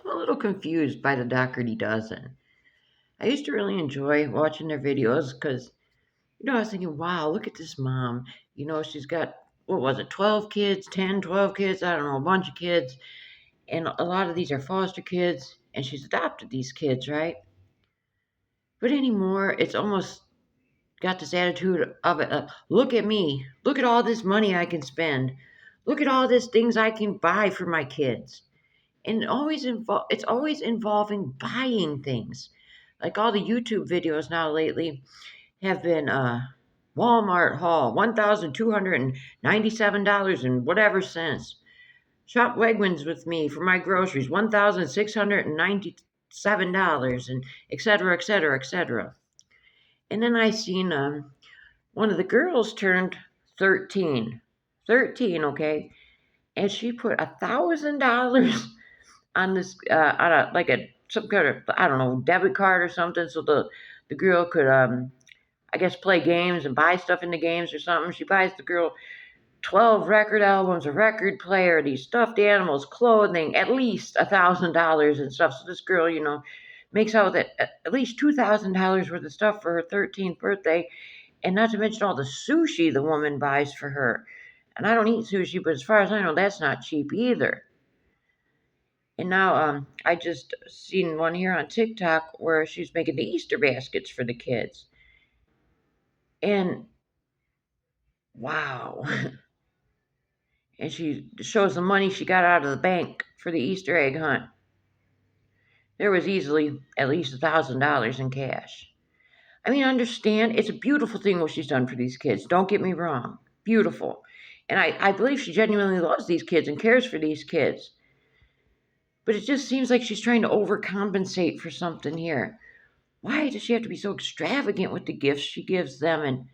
I'm a little confused by the Dougherty dozen. I used to really enjoy watching their videos because, I was thinking, wow, look at this mom. She's got, what was it, 12 kids, 10, 12 kids, I don't know, a bunch of kids. And a lot of these are foster kids, and she's adopted these kids, right? But anymore, it's almost got this attitude of it. Look at me. Look at all this money I can spend. Look at all these things I can buy for my kids. And it's always involving buying things. Like all the YouTube videos now lately have been Walmart haul, $1,297 and whatever cents. Shop Wegmans with me for my groceries, $1,697, and et cetera, et cetera, et cetera. And then I seen one of the girls turned 13. 13, okay? And she put $1,000 on this on a like a some kind of, I don't know, debit card or something, so the girl could I guess play games and buy stuff in the games or something. She buys the girl 12 record albums, a record player, these stuffed animals, clothing, at least $1,000 and stuff. So this girl, makes out with at least $2,000 worth of stuff for her 13th birthday, and not to mention all the sushi the woman buys for her. And I don't eat sushi, but as far as I know, that's not cheap either. And now I just seen one here on TikTok where she's making the Easter baskets for the kids. And wow. And she shows the money she got out of the bank for the Easter egg hunt. There was easily at least $1,000 in cash. I mean, understand, it's a beautiful thing what she's done for these kids. Don't get me wrong. Beautiful. And I believe she genuinely loves these kids and cares for these kids. But it just seems like she's trying to overcompensate for something here. Why does she have to be so extravagant with the gifts she gives them? And,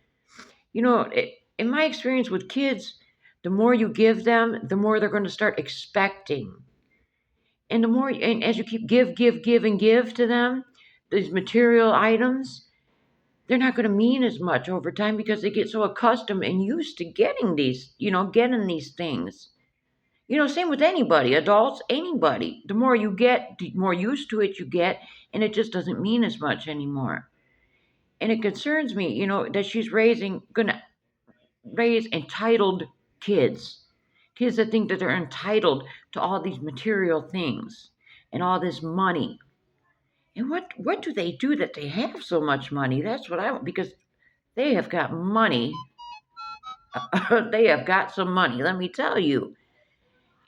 in my experience with kids, the more you give them, the more they're going to start expecting. And and as you keep give, and give to them, these material items, they're not going to mean as much over time because they get so accustomed and used to getting getting these things. Same with anybody, adults, anybody. The more you get, the more used to it you get, and it just doesn't mean as much anymore. And it concerns me, that she's gonna raise entitled kids. Kids that think that they're entitled to all these material things and all this money. And what do they do that they have so much money? That's what I want, because they have got money. They have got some money, let me tell you.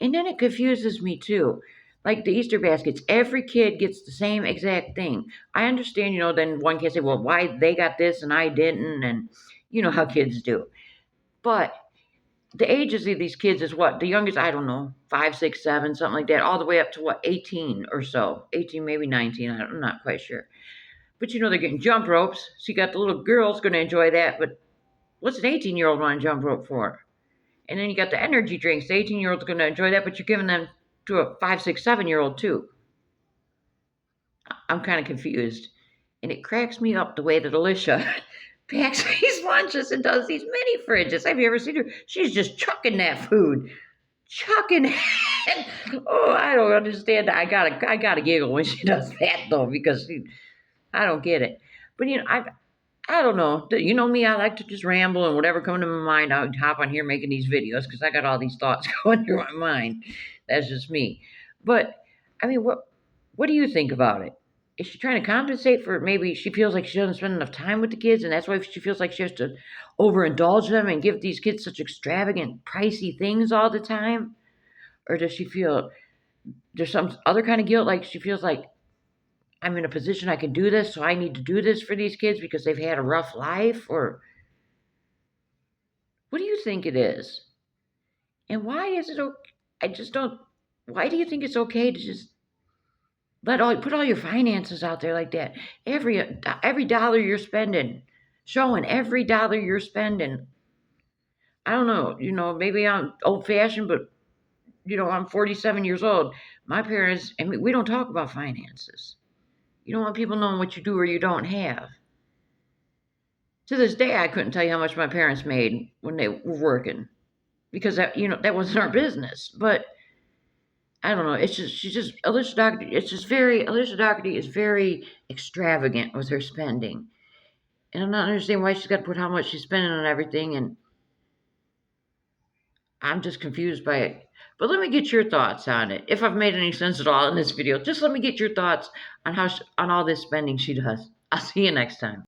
And then it confuses me too. Like the Easter baskets, every kid gets the same exact thing. I understand, then one kid say, well, why they got this and I didn't, and you know how kids do. But the ages of these kids is what? The youngest, I don't know, 5, 6, 7, something like that, all the way up to what, 18 or so. 18, maybe 19, I'm not quite sure. But they're getting jump ropes. So you got the little girls going to enjoy that, but what's an 18-year-old want a jump rope for? And then you got the energy drinks. The 18-year-old's going to enjoy that, but you're giving them to a 5, 6, 7-year-old too. I'm kind of confused. And it cracks me up the way that Alicia packs these lunches and does these mini fridges. Have you ever seen her? She's just chucking that food. Chucking it. Oh, I don't understand. I gotta giggle when she does that though, because I don't get it. But I don't know. You know me, I like to just ramble and whatever comes to my mind, I'll hop on here making these videos because I got all these thoughts going through my mind. That's just me. But I mean, what do you think about it? Is she trying to compensate for, maybe she feels like she doesn't spend enough time with the kids and that's why she feels like she has to overindulge them and give these kids such extravagant, pricey things all the time? Or does she feel there's some other kind of guilt, like she feels like I'm in a position I can do this, so I need to do this for these kids because they've had a rough life? Or what do you think it is? And why is it okay? I just don't. Why do you think it's okay to just put all your finances out there like that? Every dollar you're spending, showing every dollar you're spending. I don't know. Maybe I'm old fashioned, but I'm 47 years old. My parents, and we don't talk about finances. You don't want people knowing what you do or you don't have. To this day, I couldn't tell you how much my parents made when they were working because that wasn't our business. But I don't know. It's just she's just Alicia Dougherty is very extravagant with her spending, and I'm not understanding why she's got to put how much she's spending on everything, and I'm just confused by it. But let me get your thoughts on it. If I've made any sense at all in this video, just let me get your thoughts on on all this spending she does. I'll see you next time.